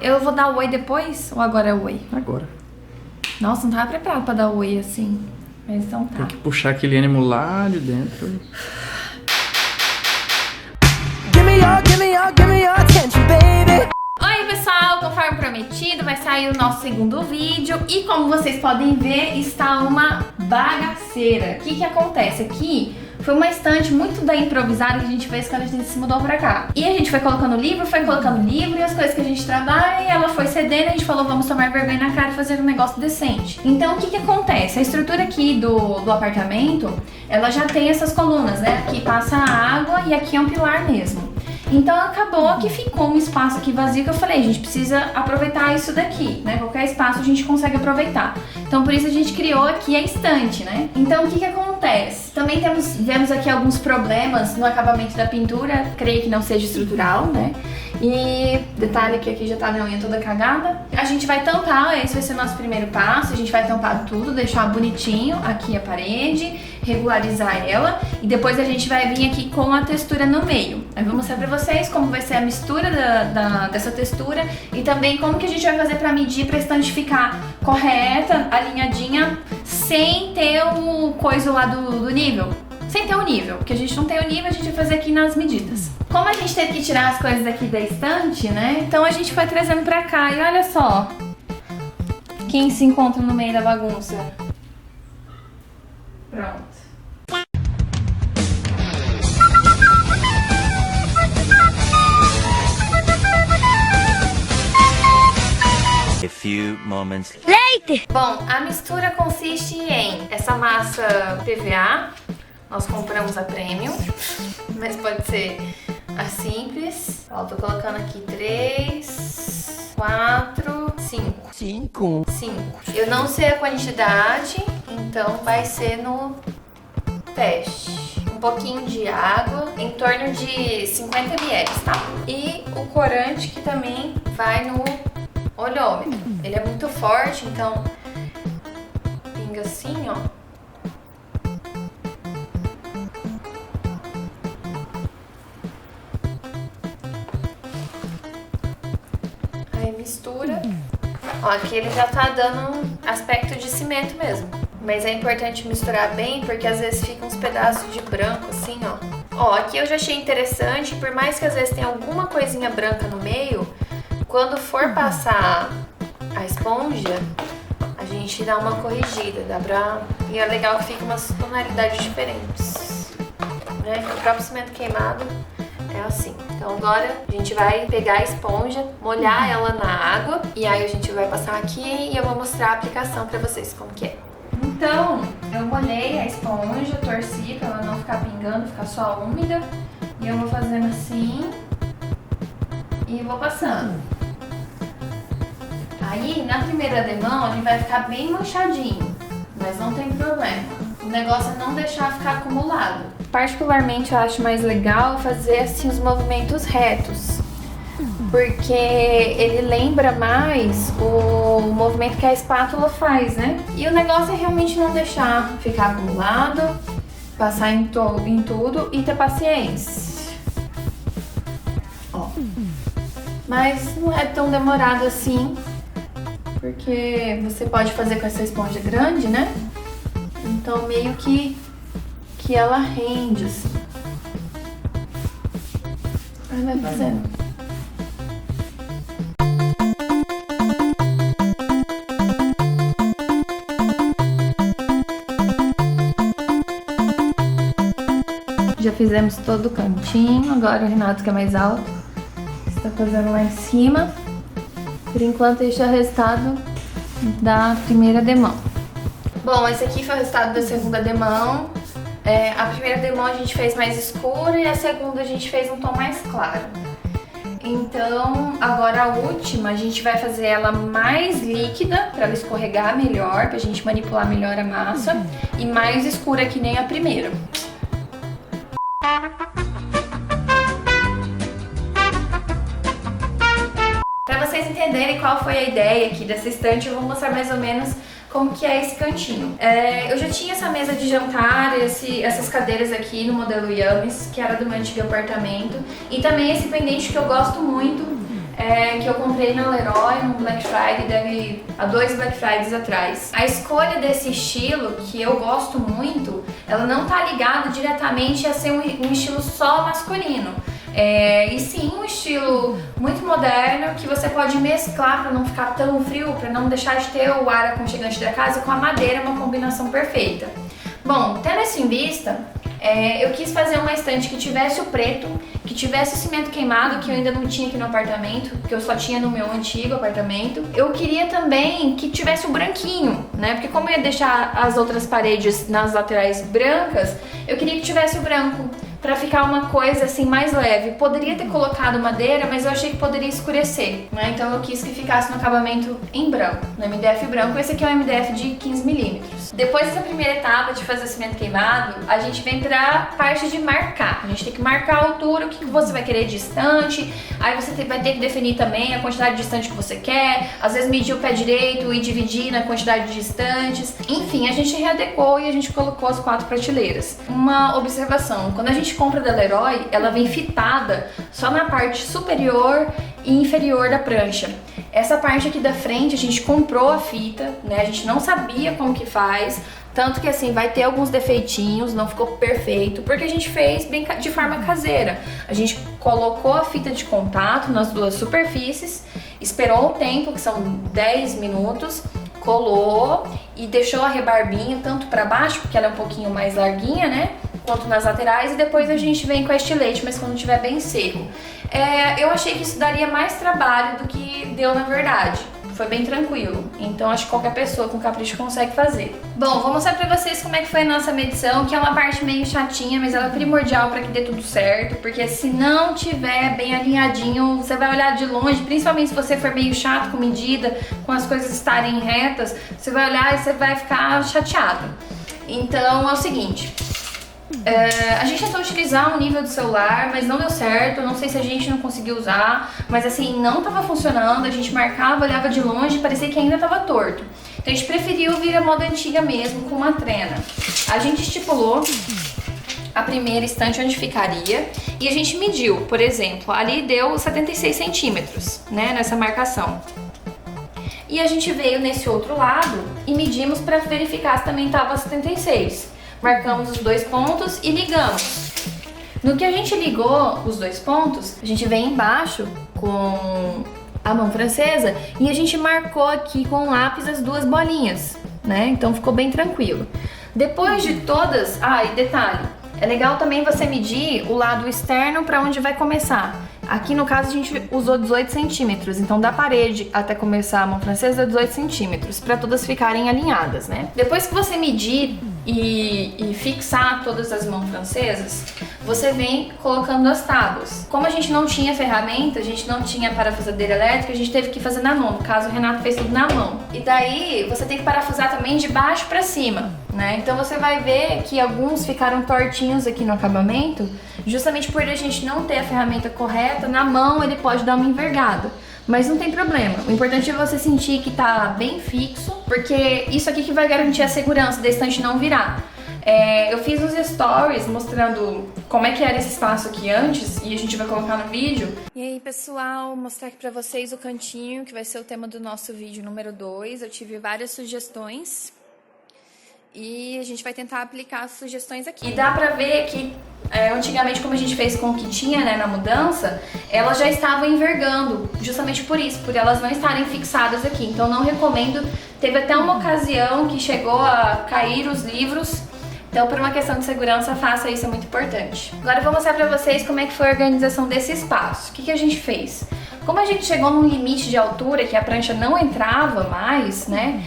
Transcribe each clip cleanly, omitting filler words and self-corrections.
Eu vou dar oi depois ou agora é oi? Agora. Nossa, não tava preparado pra dar oi assim. Mas então tá. Tem que puxar aquele ânimo lá de dentro. Give me your attention, baby. Oi pessoal, conforme prometido, vai sair o nosso segundo vídeo e como vocês podem ver, está uma bagaceira. O que acontece aqui? Foi uma estante muito da improvisada que a gente fez quando a gente se mudou pra cá. E a gente foi colocando livro e as coisas que a gente trabalha, e ela foi cedendo, a gente falou, vamos tomar vergonha na cara e fazer um negócio decente. Então o que acontece? A estrutura aqui do apartamento, ela já tem essas colunas, né? Aqui passa a água e aqui é um pilar mesmo. Então acabou que ficou um espaço aqui vazio que eu falei, a gente precisa aproveitar isso daqui, né? Qualquer espaço a gente consegue aproveitar. Então por isso a gente criou aqui a estante, né? Então o que acontece? Também vemos aqui alguns problemas no acabamento da pintura, creio que não seja estrutural, né? E detalhe que aqui já tá a minha unha toda cagada. A gente vai tampar, esse vai ser o nosso primeiro passo, a gente vai tampar tudo, deixar bonitinho aqui a parede, regularizar ela e depois a gente vai vir aqui com a textura no meio. Eu vou mostrar pra vocês como vai ser a mistura dessa textura e também como que a gente vai fazer pra medir pra estante ficar correta, alinhadinha, sem ter o coisa lá do nível. Sem ter o nível, porque a gente não tem o nível, a gente vai fazer aqui nas medidas. Como a gente teve que tirar as coisas daqui da estante, né? Então a gente foi trazendo pra cá e olha só quem se encontra no meio da bagunça. Pronto. A few moments. Leite! Bom, a mistura consiste em essa massa PVA. Nós compramos a Premium, mas pode ser a simples. Ó, tô colocando aqui 3, 4, 5. 5. Eu não sei a quantidade, então vai ser no teste. Um pouquinho de água, em torno de 50 ml, tá? E o corante que também vai no olhômetro. Ele é muito forte, então pinga assim, ó. Aí mistura. Ó, aqui ele já tá dando um aspecto de cimento mesmo. Mas é importante misturar bem, porque às vezes fica uns pedaços de branco assim, ó. Ó, aqui eu já achei interessante, por mais que às vezes tenha alguma coisinha branca no meio, quando for passar a esponja, a gente dá uma corrigida, dá pra... E é legal que fica umas tonalidades diferentes, né? O próprio cimento queimado é assim. Então agora a gente vai pegar a esponja, molhar ela na água e aí a gente vai passar aqui e eu vou mostrar a aplicação pra vocês como que é. Então, eu molhei a esponja, torci pra ela não ficar pingando, ficar só úmida. E eu vou fazendo assim e vou passando. Aí, na primeira demão, ele vai ficar bem manchadinho, mas não tem problema. O negócio é não deixar ficar acumulado. Particularmente, eu acho mais legal fazer assim os movimentos retos, porque ele lembra mais o movimento que a espátula faz, né? E o negócio é realmente não deixar ficar acumulado, passar em tudo e ter paciência. Ó. Mas não é tão demorado assim, porque você pode fazer com essa esponja grande, né? Então meio que ela rende assim. Aí vai fazendo. Já fizemos todo o cantinho, agora o Renato, que é mais alto, está fazendo lá em cima. Por enquanto este é o resultado da primeira demão. Bom, esse aqui foi o resultado da segunda demão. A primeira demão a gente fez mais escura e a segunda a gente fez um tom mais claro. Então, agora a última a gente vai fazer ela mais líquida, para ela escorregar melhor, pra gente manipular melhor a massa, e mais escura que nem a primeira. Para vocês entenderem qual foi a ideia aqui dessa estante, eu vou mostrar mais ou menos como que é esse cantinho. Eu já tinha essa mesa de jantar, essas cadeiras aqui no modelo Yames, que era do meu antigo apartamento, e também esse pendente que eu gosto muito, que eu comprei na Leroy no Black Friday, há 2 Black Fridays atrás. A escolha desse estilo, que eu gosto muito, ela não tá ligada diretamente a ser um estilo só masculino. E sim um estilo muito moderno que você pode mesclar para não ficar tão frio, para não deixar de ter o ar aconchegante da casa com a madeira, uma combinação perfeita. Bom, tendo isso em vista, eu quis fazer uma estante que tivesse o preto, que tivesse o cimento queimado, que eu ainda não tinha aqui no apartamento, que eu só tinha no meu antigo apartamento. Eu queria também que tivesse o branquinho, né? Porque como eu ia deixar as outras paredes nas laterais brancas, eu queria que tivesse o branco, pra ficar uma coisa assim mais leve. Poderia ter colocado madeira, mas eu achei que poderia escurecer, né? Então eu quis que ficasse no acabamento em branco, no MDF branco. Esse aqui é um MDF de 15 milímetros. Depois dessa primeira etapa de fazer cimento queimado, a gente vem pra parte de marcar. A gente tem que marcar a altura, o que você vai querer de estante, aí você vai ter que definir também a quantidade de estante que você quer, às vezes medir o pé direito e dividir na quantidade de estantes. Enfim, a gente readequou e a gente colocou as 4 prateleiras. Uma observação, quando a gente compra da Leroy, ela vem fitada só na parte superior e inferior da prancha. Essa parte aqui da frente a gente comprou a fita, né? A gente não sabia como que faz, tanto que assim vai ter alguns defeitinhos, não ficou perfeito, porque a gente fez bem de forma caseira. A gente colocou a fita de contato nas 2 superfícies, esperou o tempo, que são 10 minutos, colou e deixou a rebarbinha tanto para baixo, porque ela é um pouquinho mais larguinha, né? Quanto nas laterais, e depois a gente vem com a estilete, mas quando estiver bem seco. Eu achei que isso daria mais trabalho do que deu na verdade. Foi bem tranquilo, então acho que qualquer pessoa com capricho consegue fazer. Bom, vou mostrar pra vocês como é que foi a nossa medição, que é uma parte meio chatinha, mas ela é primordial pra que dê tudo certo, porque se não tiver bem alinhadinho, você vai olhar de longe, principalmente se você for meio chato com medida, com as coisas estarem retas, você vai olhar e você vai ficar chateado. Então é o seguinte... a gente tentou utilizar um nível do celular, mas não deu certo. Não sei se a gente não conseguiu usar, mas assim, não tava funcionando. A gente marcava, olhava de longe e parecia que ainda tava torto. Então a gente preferiu vir a moda antiga mesmo, com uma trena. A gente estipulou a primeira estante onde ficaria e a gente mediu, por exemplo, ali deu 76 centímetros, né, nessa marcação. E a gente veio nesse outro lado e medimos para verificar se também tava 76. Marcamos os 2 pontos e ligamos. No que a gente ligou os 2 pontos, a gente vem embaixo com a mão francesa e a gente marcou aqui com lápis as 2 bolinhas, né? Então ficou bem tranquilo. Depois de todas... e detalhe, é legal também você medir o lado externo para onde vai começar. Aqui no caso a gente usou 18 centímetros, então da parede até começar a mão francesa 18 centímetros, para todas ficarem alinhadas, né? Depois que você medir e fixar todas as mãos francesas, você vem colocando as tábuas. Como a gente não tinha ferramenta, a gente não tinha parafusadeira elétrica, a gente teve que fazer na mão. No caso, o Renato fez tudo na mão. E daí você tem que parafusar também de baixo para cima, né? Então você vai ver que alguns ficaram tortinhos aqui no acabamento, justamente por a gente não ter a ferramenta correta. Na mão ele pode dar uma envergada, mas não tem problema. O importante é você sentir que tá bem fixo, porque isso aqui que vai garantir a segurança da estante não virar. Eu fiz uns stories mostrando como é que era esse espaço aqui antes e a gente vai colocar no vídeo. E aí, pessoal, mostrar aqui pra vocês o cantinho, que vai ser o tema do nosso vídeo número 2. Eu tive várias sugestões e a gente vai tentar aplicar as sugestões aqui. E dá pra ver que antigamente, como a gente fez com o que tinha, né, na mudança, elas já estavam envergando, justamente por isso, por elas não estarem fixadas aqui. Então não recomendo. Teve até uma ocasião que chegou a cair os livros. Então, por uma questão de segurança, faça isso, é muito importante. Agora eu vou mostrar pra vocês como é que foi a organização desse espaço. O que a gente fez? Como a gente chegou num limite de altura que a prancha não entrava mais, né?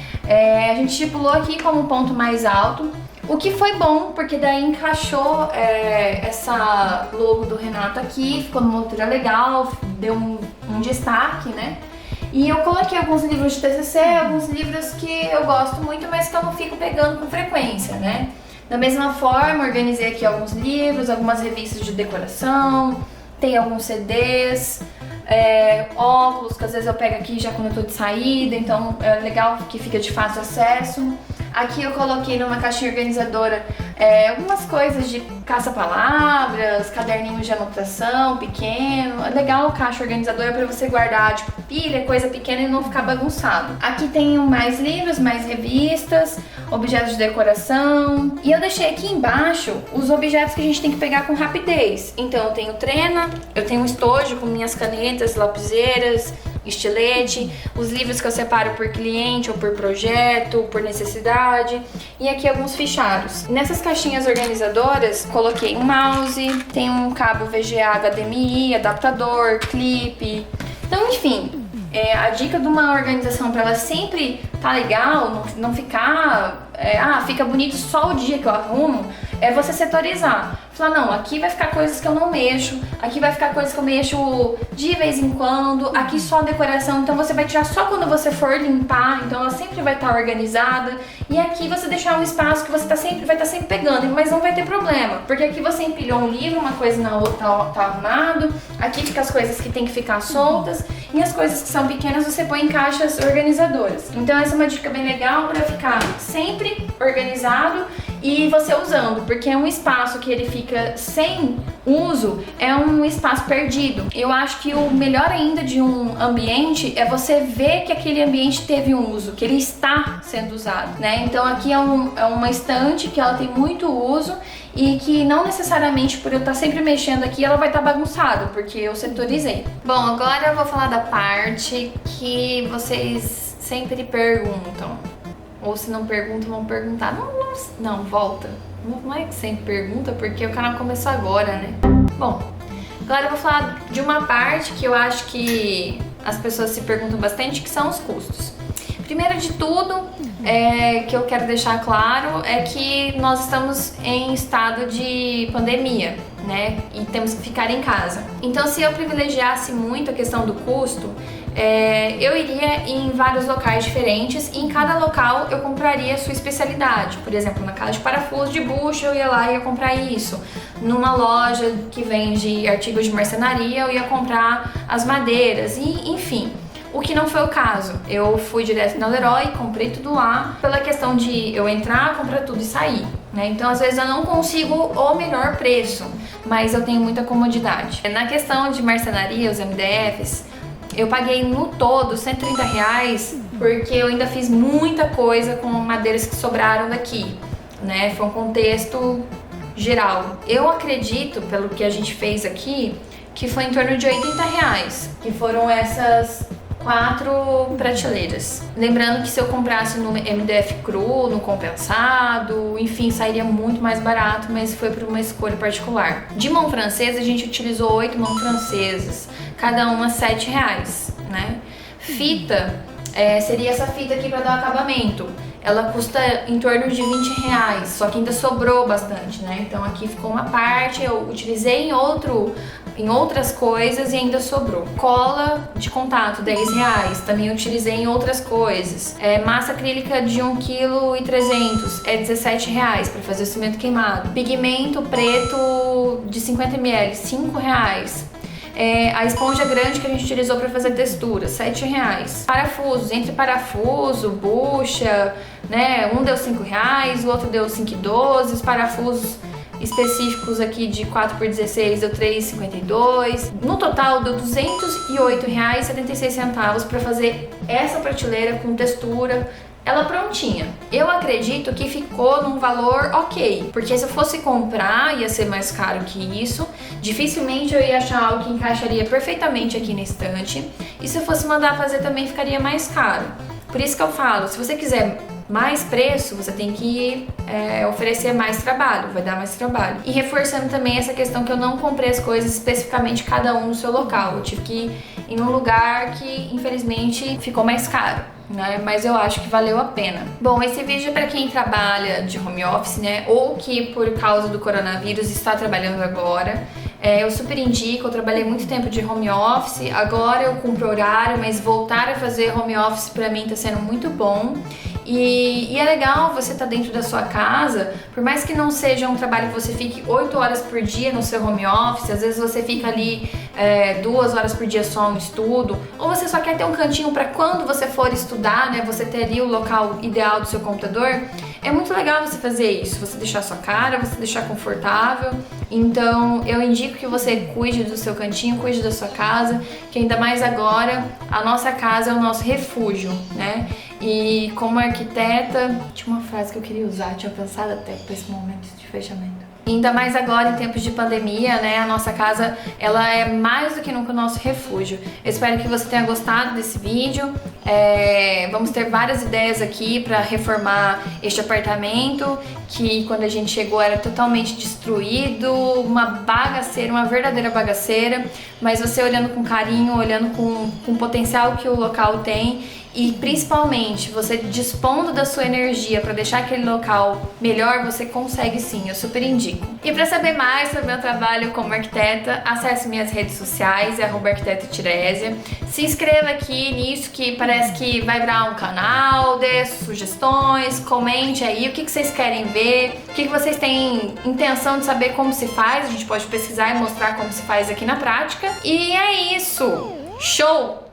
A gente estipulou aqui como ponto mais alto, o que foi bom, porque daí encaixou essa logo do Renato aqui, ficou numa altura legal, deu um destaque, né? E eu coloquei alguns livros de TCC, alguns livros que eu gosto muito, mas que eu não fico pegando com frequência, né? Da mesma forma, organizei aqui alguns livros, algumas revistas de decoração, tem alguns CDs, óculos, que às vezes eu pego aqui já quando eu tô de saída, então é legal que fica de fácil acesso. Aqui eu coloquei numa caixinha organizadora algumas coisas de caça-palavras, caderninhos de anotação pequeno. É legal a caixa organizadora para você guardar, tipo, pilha, coisa pequena e não ficar bagunçado. Aqui tem mais livros, mais revistas, objetos de decoração. E eu deixei aqui embaixo os objetos que a gente tem que pegar com rapidez. Então eu tenho trena, eu tenho um estojo com minhas canetas, lapiseiras, estilete, os livros que eu separo por cliente ou por projeto, por necessidade, e aqui alguns fichários. Nessas caixinhas organizadoras, coloquei um mouse, tem um cabo VGA HDMI, adaptador, clipe. Então, enfim, a dica de uma organização para ela sempre tá legal, não ficar, fica bonito só o dia que eu arrumo, é você setorizar. Falar, não, aqui vai ficar coisas que eu não mexo, aqui vai ficar coisas que eu mexo de vez em quando, aqui só decoração, então você vai tirar só quando você for limpar, então ela sempre vai estar organizada. E aqui você deixar um espaço que você vai estar sempre pegando, mas não vai ter problema, porque aqui você empilhou um livro, uma coisa na outra tá arrumado, aqui fica as coisas que tem que ficar soltas, e as coisas que são pequenas você põe em caixas organizadoras. Então essa é uma dica bem legal para ficar sempre organizado e você usando, porque é um espaço que ele fica sem uso, é um espaço perdido. Eu acho que o melhor ainda de um ambiente é você ver que aquele ambiente teve um uso, que ele está sendo usado, né? Então aqui é uma estante que ela tem muito uso e que não necessariamente por eu estar sempre mexendo aqui ela vai estar bagunçada, porque eu setorizei. Bom, agora eu vou falar da parte que vocês sempre perguntam. Ou se não perguntam, vão perguntar. Não, volta. Não é que sempre pergunta, porque o canal começou agora, né? Bom, agora eu vou falar de uma parte que eu acho que as pessoas se perguntam bastante, que são os custos. Primeiro de tudo, que eu quero deixar claro é que nós estamos em estado de pandemia, né? E temos que ficar em casa. Então, se eu privilegiasse muito a questão do custo, eu iria em vários locais diferentes e em cada local eu compraria a sua especialidade. Por exemplo, na casa de parafuso de bucha eu ia lá e ia comprar isso. Numa loja que vende artigos de marcenaria eu ia comprar as madeiras e enfim. O que não foi o caso. Eu fui direto na Leroy, comprei tudo lá, pela questão de eu entrar, comprar tudo e sair, né? Então, às vezes eu não consigo o melhor preço, mas eu tenho muita comodidade. Na questão de marcenaria, os MDFs, eu paguei no todo R$130, porque eu ainda fiz muita coisa com madeiras que sobraram daqui, né? Foi um contexto geral. Eu acredito, pelo que a gente fez aqui, que foi em torno de R$80, que foram essas 4 prateleiras. Lembrando que se eu comprasse no MDF cru, no compensado, enfim, sairia muito mais barato, mas foi por uma escolha particular. De mão francesa, a gente utilizou 8 mãos francesas, cada uma R$7, né? Fita, seria essa fita aqui para dar acabamento. Ela custa em torno de R$20, só que ainda sobrou bastante, né? Então aqui ficou uma parte, eu utilizei em outras coisas e ainda sobrou. Cola de contato, R$10, também utilizei em outras coisas. Massa acrílica de 1,3 kg, R$17 para fazer o cimento queimado. Pigmento preto de 50 ml, R$5. A esponja grande que a gente utilizou para fazer textura, R$7. Parafusos, entre parafuso, bucha, né? Um deu R$5, o outro deu R$5,12. Os parafusos específicos aqui de 4x16 deu R$3,52. No total deu R$208,76 para fazer essa prateleira com textura, ela prontinha. Eu acredito que ficou num valor ok, porque se eu fosse comprar ia ser mais caro que isso, dificilmente eu ia achar algo que encaixaria perfeitamente aqui na estante, e se eu fosse mandar fazer também ficaria mais caro. Por isso que eu falo, se você quiser mais preço, você tem que oferecer mais trabalho, vai dar mais trabalho. E reforçando também essa questão que eu não comprei as coisas especificamente cada um no seu local, eu tive que ir em um lugar que infelizmente ficou mais caro, né? Mas eu acho que valeu a pena. Bom, esse vídeo é para quem trabalha de home office, né? Ou que por causa do coronavírus está trabalhando agora. Eu super indico, eu trabalhei muito tempo de home office, agora eu cumpro horário, mas voltar a fazer home office para mim está sendo muito bom. E é legal você estar dentro da sua casa, por mais que não seja um trabalho que você fique 8 horas por dia no seu home office, às vezes você fica ali 2 horas por dia só no estudo, ou você só quer ter um cantinho para quando você for estudar, né, você ter ali o local ideal do seu computador. É muito legal você fazer isso, você deixar sua cara, você deixar confortável. Então eu indico que você cuide do seu cantinho, cuide da sua casa, que ainda mais agora a nossa casa é o nosso refúgio, né? E como arquiteta, tinha uma frase que eu queria usar, tinha pensado até para esse momento de fechamento. Ainda mais agora em tempos de pandemia, né? A nossa casa, ela é mais do que nunca o nosso refúgio. Eu espero que você tenha gostado desse vídeo. Vamos ter várias ideias aqui para reformar este apartamento, que quando a gente chegou era totalmente destruído, uma bagaceira, uma verdadeira bagaceira. Mas você olhando com carinho, olhando com o potencial que o local tem, e principalmente você dispondo da sua energia para deixar aquele local melhor, você consegue sim, eu super indico. E para saber mais sobre o meu trabalho como arquiteta, acesse minhas redes sociais, @arquiteta Tiresia. Se inscreva aqui nisso que parece que vai virar um canal, dê sugestões, comente aí o que vocês querem ver, o que vocês têm intenção de saber como se faz, a gente pode pesquisar e mostrar como se faz aqui na prática. E é isso! Show!